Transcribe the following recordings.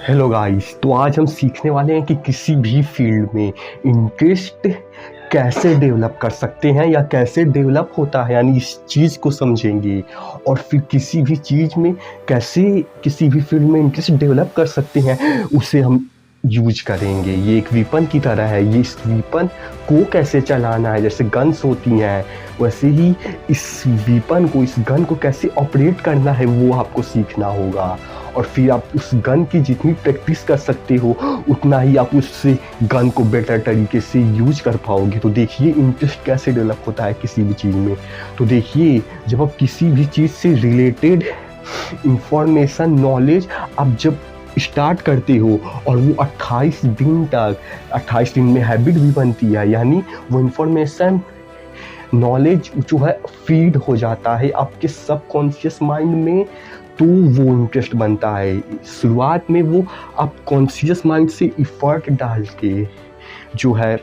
Hello guys, तो आज हम सीखने वाले हैं कि किसी भी फील्ड में इंटरेस्ट कैसे डेवलप कर सकते हैं या कैसे डेवलप होता है, यानी इस चीज़ को समझेंगे। और फिर किसी भी चीज़ में कैसे किसी भी फील्ड में इंटरेस्ट डेवलप कर सकते हैं उसे हम यूज करेंगे। ये एक वीपन की तरह है, ये इस वीपन को कैसे चलाना है, जैसे गन्स होती हैं वैसे ही इस वीपन को, इस गन को कैसे ऑपरेट करना है वो आपको सीखना होगा। और फिर आप उस गन की जितनी प्रैक्टिस कर सकते हो उतना ही आप उससे गन को बेटर तरीके से यूज कर पाओगे। तो देखिए इंटरेस्ट कैसे डेवलप होता है किसी भी चीज़ में। तो देखिए, जब आप किसी भी चीज़ से रिलेटेड इंफॉर्मेशन, नॉलेज आप जब स्टार्ट करते हो और वो 28 दिन में हैबिट भी बनती है, यानी वो इंफॉर्मेशन, नॉलेज जो है फीड हो जाता है आपके सबकॉन्शियस माइंड में, तो वो इंटरेस्ट बनता है। शुरुआत में वो आप कॉन्शियस माइंड से इफ़र्ट डाल के जो है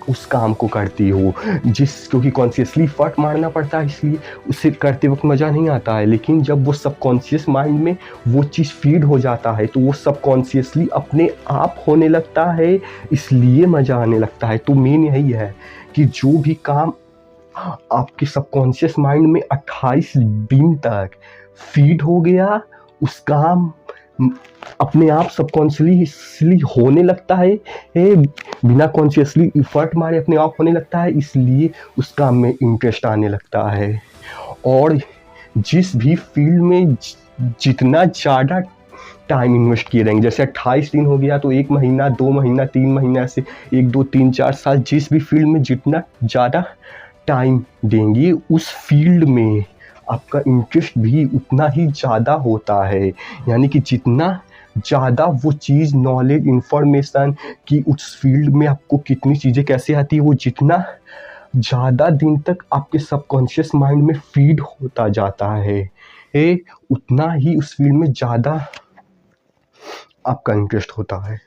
उस काम को करती हो, क्योंकि कॉन्शियसली इफर्ट मारना पड़ता है, इसलिए उसे करते वक्त मज़ा नहीं आता है। लेकिन जब वो सबकॉन्शियस माइंड में वो चीज़ फीड हो जाता है तो वो सबकॉन्शियसली अपने आप होने लगता है, इसलिए मज़ा आने लगता है। तो मेन यही है कि जो भी काम आपके सबकॉन्शियस माइंड में 28 दिन तक फीड हो गया, उस काम अपने आप सबकॉन्शियसली होने लगता है, बिना कॉन्शियसली इफर्ट मारे अपने आप होने लगता है, इसलिए उस काम में इंटरेस्ट आने लगता है। और जिस भी फील्ड में जितना ज़्यादा टाइम इन्वेस्ट किए रहेंगे, जैसे 28 दिन हो गया तो 1 महीना, 2 महीना, 3 महीना से 1, 2, 3, 4 साल, जिस भी फील्ड में जितना ज़्यादा टाइम देंगे उस फील्ड में आपका इंटरेस्ट भी उतना ही ज़्यादा होता है। यानी कि जितना ज़्यादा वो चीज़, नॉलेज, इंफॉर्मेशन कि उस फील्ड में आपको कितनी चीज़ें कैसे आती है, वो जितना ज़्यादा दिन तक आपके सबकॉन्शियस माइंड में फीड होता जाता है, उतना ही उस फील्ड में ज़्यादा आपका इंटरेस्ट होता है।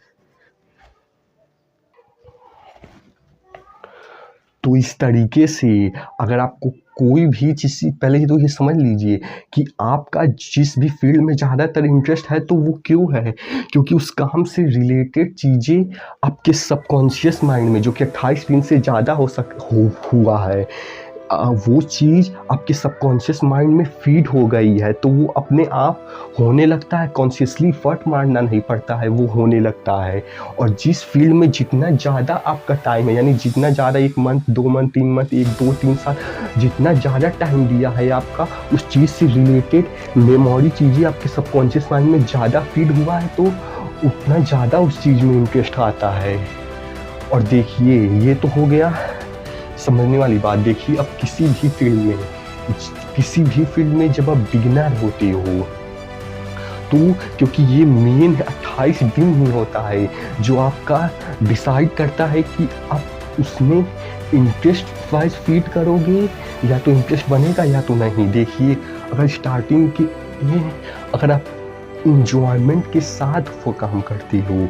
तो इस तरीके से अगर आपको कोई भी चीज़, पहले तो ये समझ लीजिए कि आपका जिस भी फील्ड में ज़्यादातर इंटरेस्ट है तो वो क्यों है, क्योंकि उस काम से रिलेटेड चीज़ें आपके सबकॉन्शियस माइंड में, जो कि 28 दिन से ज़्यादा हुआ है, वो चीज़ आपके सबकॉन्शियस माइंड में फीड हो गई है, तो वो अपने आप होने लगता है। कॉन्शियसली एफर्ट मारना नहीं पड़ता है, वो होने लगता है। और जिस फील्ड में जितना ज़्यादा आपका टाइम है, यानी जितना ज़्यादा 1 मंथ, 2 मंथ, 3 मंथ, 1, 2, 3 साल, जितना ज़्यादा टाइम दिया है आपका उस चीज़ से रिलेटेड मेमोरी चीज़ें आपके सबकॉन्शियस माइंड में ज़्यादा फीड हुआ है, तो उतना ज़्यादा उस चीज़ में इंटरेस्ट आता है। और देखिए, ये तो हो गया समझने वाली बात। देखिए, अब किसी भी फील्ड में जब आप बिगिनर होते हो तो, क्योंकि ये मेन 28 दिन ही होता है जो आपका डिसाइड करता है कि आप उसमें इंटरेस्ट वाइज फीड करोगे, या तो इंटरेस्ट बनेगा या तो नहीं। देखिए, अगर स्टार्टिंग के अगर आप इंजॉयमेंट के साथ वो काम करती हो,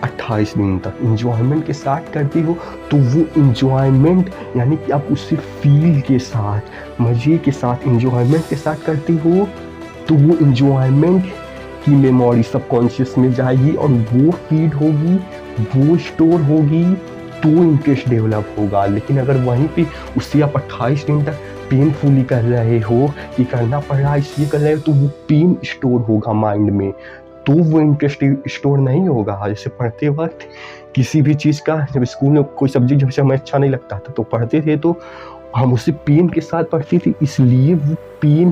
28 दिन तक इंजॉयमेंट के साथ करती हो, तो वो इंजॉयमेंट, यानी कि आप उससे फील के साथ, मज़े के साथ, इंजॉयमेंट के साथ करती हो, तो वो इंजॉयमेंट की मेमोरी सबकॉन्शियस में जाएगी और वो फीड होगी, वो स्टोर होगी, तो इंटरेस्ट डेवलप होगा। लेकिन अगर वहीं पे उससे आप 28 दिन तक पेनफुली कर रहे हो कि करना पड़ रहा है इसलिए कर रहे हो, तो वो पेन स्टोर होगा माइंड में, तो वो इंटरेस्ट स्टोर नहीं होगा। जैसे पढ़ते वक्त किसी भी चीज़ का, जब स्कूल में कोई सब्जेक्ट जब से हमें अच्छा नहीं लगता था तो पढ़ते थे, तो हम उसे पेन के साथ पढ़ते थे, इसलिए वो पेन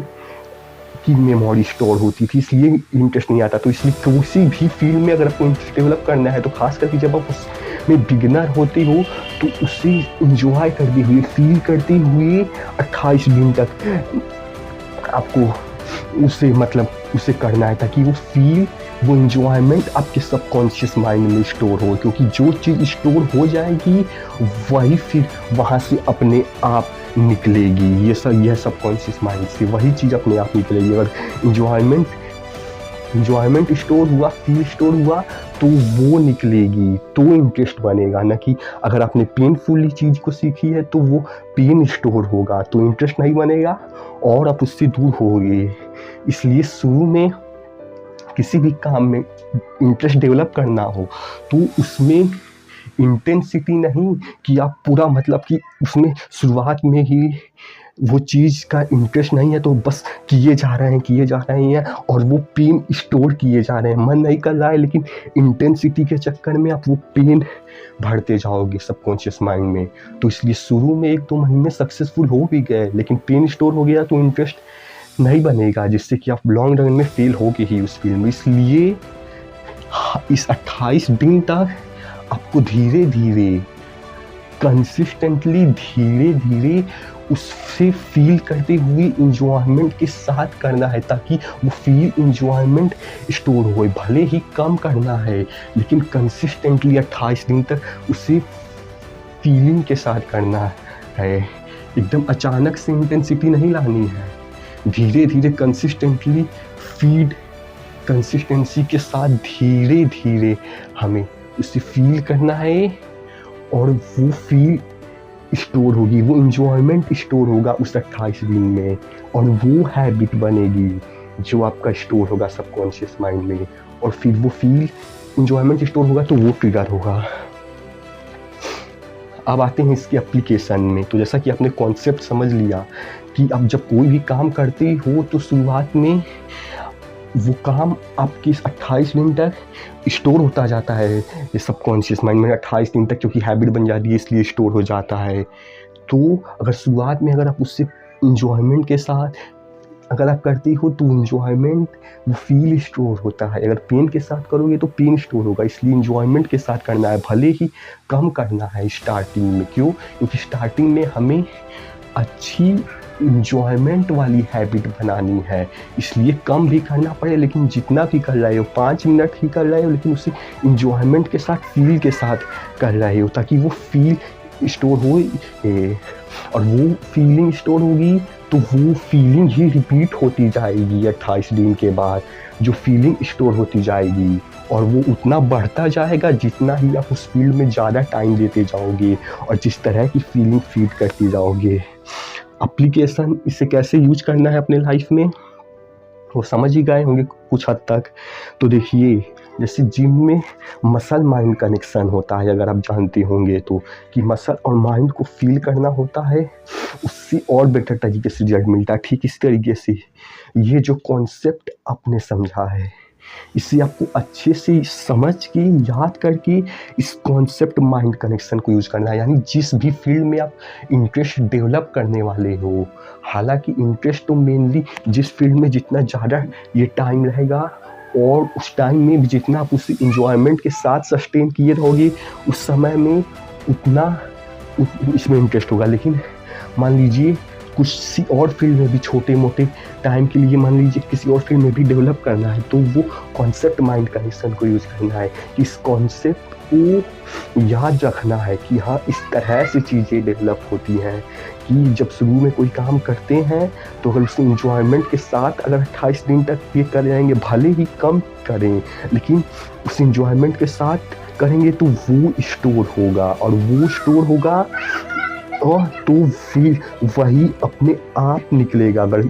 की मेमोरी स्टोर होती थी, इसलिए इंटरेस्ट नहीं आता। तो इसलिए किसी भी फील्ड में अगर आपको इंटरेस्ट डेवलप करना है, तो खास करके जब आप उसमें बिगिनर होते हो, तो उसे इंजॉय करते हुए, फील करते हुए 28 दिन तक आपको उसे करना है, ताकि वो फील, वो इंजॉयमेंट आपके सबकॉन्शियस माइंड में स्टोर हो। क्योंकि जो चीज़ स्टोर हो जाएगी वही फिर वहाँ से अपने आप निकलेगी। यह सबकॉन्शियस माइंड से वही चीज़ अपने आप निकलेगी। अगर इंजॉयमेंट स्टोर हुआ, फील स्टोर हुआ, तो वो निकलेगी, तो इंटरेस्ट बनेगा। ना कि अगर आपने पेनफुली चीज़ को सीखी है तो वो पेन स्टोर होगा, तो इंटरेस्ट नहीं बनेगा और आप उससे दूर होगे। इसलिए शुरू में किसी भी काम में इंटरेस्ट डेवलप करना हो तो उसमें इंटेंसिटी नहीं कि आप पूरा मतलब कि उसमें शुरुआत में ही वो चीज़ का इंटरेस्ट नहीं है तो बस किए जा रहे हैं और वो पेन स्टोर किए जा रहे हैं, मन नहीं कर रहा है लेकिन इंटेंसिटी के चक्कर में आप वो पेन भरते जाओगे सबकॉन्शियस माइंड में। तो इसलिए शुरू में 1-2 महीने सक्सेसफुल हो भी गए लेकिन पेन स्टोर हो गया तो इंटरेस्ट नहीं बनेगा, जिससे कि आप लॉन्ग रन में फेल होगे ही उस फील्ड में। इसलिए इस 28 दिन तक आपको धीरे धीरे कंसिस्टेंटली धीरे धीरे उससे फील करते हुए इंजॉयमेंट के साथ करना है, ताकि वो फील इंजॉयमेंट स्टोर हो। भले ही कम करना है लेकिन कंसिस्टेंटली 28 दिन तक उसे फीलिंग के साथ करना है। एकदम अचानक से इंटेंसिटी नहीं लानी है, धीरे धीरे कंसिस्टेंटली फीड कंसिस्टेंसी के साथ धीरे धीरे हमें उसे फील करना है और वो फील स्टोर होगी, वो इंजॉयमेंट स्टोर होगा उस 28 दिन में और वो हैबिट बनेगी जो आपका स्टोर होगा सबकॉन्शियस माइंड में और फिर वो फील इंजॉयमेंट स्टोर होगा तो वो ट्रिगर होगा। अब आते हैं इसके एप्लीकेशन में। तो जैसा कि आपने कॉन्सेप्ट समझ लिया कि अब जब कोई भी काम करते हो तो शुरुआत में वो काम आपके 28 दिन तक स्टोर होता जाता है ये सबकॉन्शियस माइंड में। 28 दिन तक क्योंकि हैबिट बन जाती है इसलिए स्टोर हो जाता है। तो अगर शुरुआत में अगर आप उससे इंजॉयमेंट के साथ अगर आप करते हो तो इंजॉयमेंट वो फील स्टोर होता है। अगर पेन के साथ करोगे तो पेन स्टोर होगा, इसलिए इंजॉयमेंट के साथ करना है, भले ही कम करना है स्टार्टिंग में। क्यों? क्योंकि स्टार्टिंग में हमें अच्छी इंजॉयमेंट वाली हैबिट बनानी है, इसलिए कम भी करना पड़े लेकिन जितना भी कर रहे हो 5 मिनट ही कर रहे हो लेकिन उसे इंजॉयमेंट के साथ फील के साथ कर रहे हो, ताकि वो फील स्टोर हो और वो फीलिंग स्टोर होगी तो वो फीलिंग ही रिपीट होती जाएगी 28 दिन के बाद। जो फीलिंग स्टोर होती जाएगी और वो उतना बढ़ता जाएगा जितना ही आप उस फील्ड में ज़्यादा टाइम देते जाओगे और जिस तरह की फीलिंग फीड करते जाओगे। एप्लीकेशन इसे कैसे यूज करना है अपने लाइफ में वो समझ ही गए होंगे कुछ हद तक। तो देखिए, जैसे जिम में मसल माइंड कनेक्शन होता है, अगर आप जानते होंगे तो, कि मसल और माइंड को फील करना होता है, उससे और बेटर तरीके से रिजल्ट मिलता है। ठीक इस तरीके से ये जो कॉन्सेप्ट आपने समझा है इसे आपको अच्छे से समझ के याद करके इस कॉन्सेप्ट माइंड कनेक्शन को यूज करना है। यानी जिस भी फील्ड में आप इंटरेस्ट डेवलप करने वाले हो, हालांकि इंटरेस्ट तो मेनली जिस फील्ड में जितना ज़्यादा ये टाइम रहेगा और उस टाइम में भी जितना आप उसे इंजॉयमेंट के साथ सस्टेन किए रहोगे उस समय में उतना इसमें इंटरेस्ट होगा। लेकिन मान लीजिए किसी और फील्ड में भी छोटे मोटे टाइम के लिए मान लीजिए किसी और फील्ड में भी डेवलप करना है तो वो कॉन्सेप्ट माइंड कनेक्शन को यूज़ करना है। इस कॉन्सेप्ट को याद रखना है कि हाँ इस तरह से चीज़ें डेवलप होती हैं कि जब शुरू में कोई काम करते हैं तो अगर उसे इंजॉयमेंट के साथ अगर 28 दिन तक ये कर जाएंगे, भले ही कम करें लेकिन उस इंजॉयमेंट के साथ करेंगे तो वो स्टोर होगा और वो स्टोर होगा और तो फिर वही अपने आप निकलेगा। अगर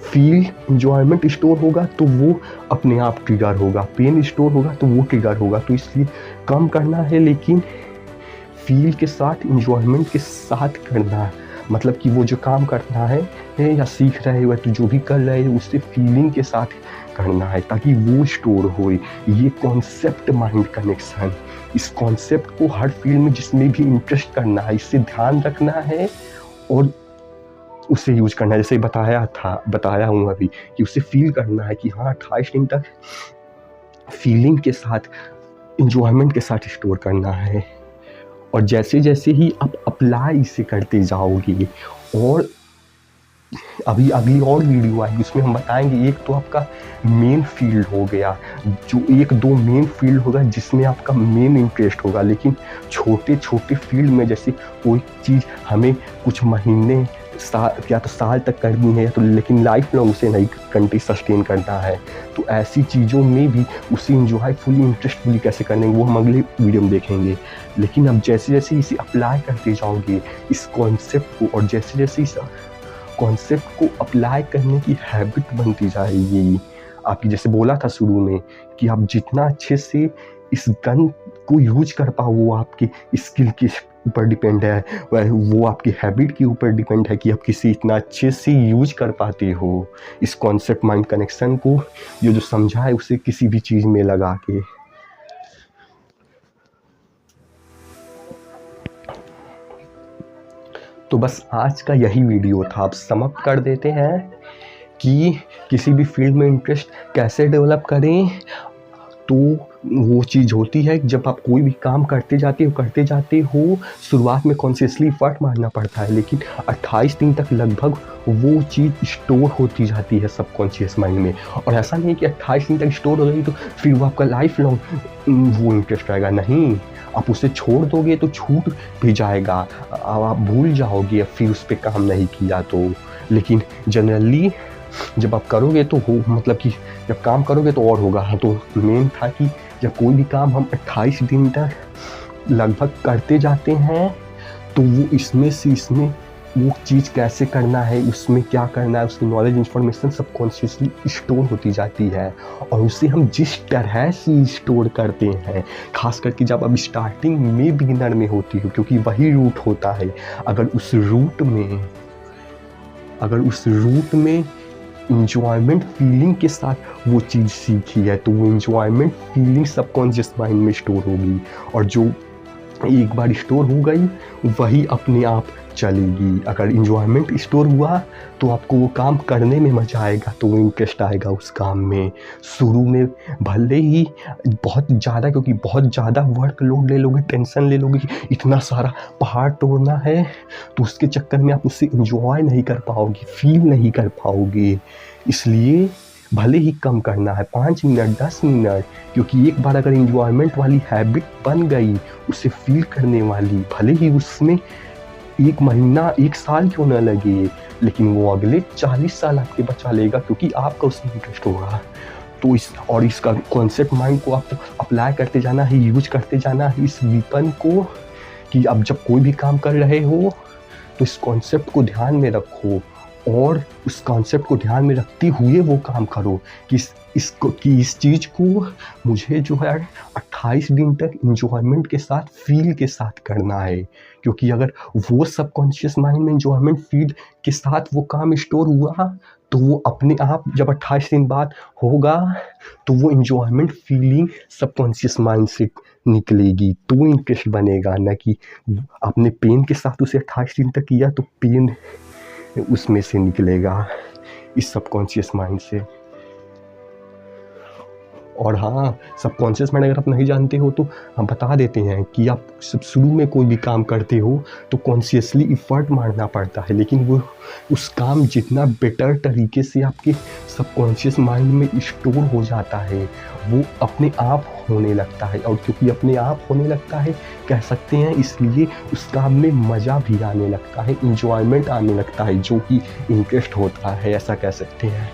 फील इंजॉयमेंट स्टोर होगा तो वो अपने आप ट्रिगर होगा, पेन स्टोर होगा तो वो ट्रिगर होगा। तो इसलिए कम करना है लेकिन फील के साथ इंजॉयमेंट के साथ करना है। मतलब कि वो जो काम करना है या सीख रहे हो तो जो भी कर रहे हो उससे फीलिंग के साथ करना है ताकि वो स्टोर हो। ये कॉन्सेप्ट माइंड कनेक्शन, इस कॉन्सेप्ट को हर फील्ड में जिसमें भी इंटरेस्ट करना है इससे ध्यान रखना है और उसे यूज करना है। जैसे बताया हूँ अभी कि उसे फील करना है कि हाँ 28 दिन तक फीलिंग के साथ इंजॉयमेंट के साथ स्टोर करना है। और जैसे जैसे ही आप अप्लाई इसे करते जाओगे, और अभी अगली और वीडियो आएगी उसमें हम बताएंगे, एक तो आपका मेन फील्ड हो गया, जो 1-2 मेन फील्ड होगा जिसमें आपका मेन इंटरेस्ट होगा। लेकिन छोटे छोटे फील्ड में जैसे कोई चीज़ हमें कुछ महीने या तो साल तक करनी है तो लेकिन लाइफ लॉन्ग उसे नहीं कंटिन्यू सस्टेन करना है, तो ऐसी चीज़ों में भी उसे इंजॉयफुली इंटरेस्टफुली कैसे करने वो हम अगले वीडियो में देखेंगे। लेकिन अब जैसे जैसे इसे अप्लाई करते जाओगे इस कॉन्सेप्ट को, और जैसे जैसे इस कॉन्सेप्ट को अप्लाई करने की हैबिट बनती जाएगी, आपकी जैसे बोला था शुरू में कि आप जितना अच्छे से इस गन को यूज कर पाओ वो आपकी स्किल के ऊपर डिपेंड है, वो आपकी हैबिट के ऊपर डिपेंड है कि आप किसी इतना अच्छे से यूज कर पाते हो इस कॉन्सेप्ट माइंड कनेक्शन को, ये जो समझा है उसे किसी भी चीज़ में लगा के। तो बस आज का यही वीडियो था। आप समाप्त कर देते हैं कि किसी भी फील्ड में इंटरेस्ट कैसे डेवलप करें। तो वो चीज़ होती है जब आप कोई भी काम करते जाते हो शुरुआत में कॉन्शियसली एफर्ट मारना पड़ता है, लेकिन 28 दिन तक लगभग वो चीज़ स्टोर होती जाती है सबकॉन्शियस माइंड में। और ऐसा नहीं कि 28 दिन तक स्टोर हो गई तो फिर वो आपका लाइफ लॉन्ग वो इंटरेस्ट रहेगा, नहीं। आप उसे छोड़ दोगे तो छूट भी जाएगा, आप भूल जाओगे फिर उस पर काम नहीं किया तो। लेकिन जनरली जब आप करोगे तो हो, मतलब कि जब काम करोगे तो और होगा। तो मेन था कि जब कोई भी काम हम 28 दिन तक लगभग करते जाते हैं तो वो इसमें वो चीज़ कैसे करना है, उसमें क्या करना है, उसकी नॉलेज इन्फॉर्मेशन सबकॉन्शियसली स्टोर होती जाती है। और उसे हम जिस तरह से स्टोर करते हैं, खास करके जब अब स्टार्टिंग में बिगिनर में होती हो, क्योंकि वही रूट होता है। अगर उस रूट में इंजॉयमेंट फीलिंग के साथ वो चीज़ सीखी है तो वो इंजॉयमेंट फीलिंग सबकॉन्शियस माइंड में स्टोर होगी, और जो एक बार स्टोर हो गई वही अपने आप चलेगी। अगर इंजॉयमेंट स्टोर हुआ तो आपको वो काम करने में मज़ा आएगा, तो वो इंटरेस्ट आएगा उस काम में। शुरू में भले ही बहुत ज़्यादा, क्योंकि बहुत ज़्यादा वर्कलोड ले लोगे, टेंशन ले लोगे, इतना सारा पहाड़ तोड़ना है, तो उसके चक्कर में आप उससे इंजॉय नहीं कर पाओगे, फील नहीं कर पाओगे। इसलिए भले ही कम करना है, 5 मिनट 10 मिनट, क्योंकि एक बार अगर इंजॉयमेंट वाली हैबिट बन गई उसे फील करने वाली, भले ही उसमें 1 महीना 1 साल क्यों न लगे, लेकिन वो अगले 40 साल आपके बचा लेगा, क्योंकि आपका उसमें इंटरेस्ट होगा। तो इसका कॉन्सेप्ट माइंड को आपको अप्लाई करते जाना है, यूज करते जाना है इस वीपन को, कि अब जब कोई भी काम कर रहे हो तो इस कॉन्सेप्ट को ध्यान में रखो और उस कॉन्सेप्ट को ध्यान में रखते हुए वो काम करो कि इस चीज़ को मुझे जो है 28 दिन तक इंजॉयमेंट के साथ, फील के साथ करना है। क्योंकि अगर वो सबकॉन्शियस माइंड में इंजॉयमेंट फील के साथ वो काम स्टोर हुआ तो वो अपने आप जब 28 दिन बाद होगा तो वो इंजॉयमेंट फीलिंग सबकॉन्शियस माइंड से निकलेगी, तो इंटरेस्ट बनेगा। ना कि आपने पेन के साथ उसे 28 दिन तक किया तो पेन उसमें से निकलेगा, इस सबकॉन्शियस माइंड से। और हाँ, सबकॉन्शियस माइंड अगर आप नहीं जानते हो तो हम बता देते हैं कि आप सब शुरू में कोई भी काम करते हो तो कॉन्शियसली एफर्ट मारना पड़ता है, लेकिन वो उस काम जितना बेटर तरीके से आपके सबकॉन्शियस माइंड में स्टोर हो जाता है वो अपने आप होने लगता है। और क्योंकि अपने आप होने लगता है कह सकते हैं, इसलिए उस काम में मज़ा भी आने लगता है, इंजॉयमेंट आने लगता है, जो कि इंटरेस्ट होता है, ऐसा कह सकते हैं।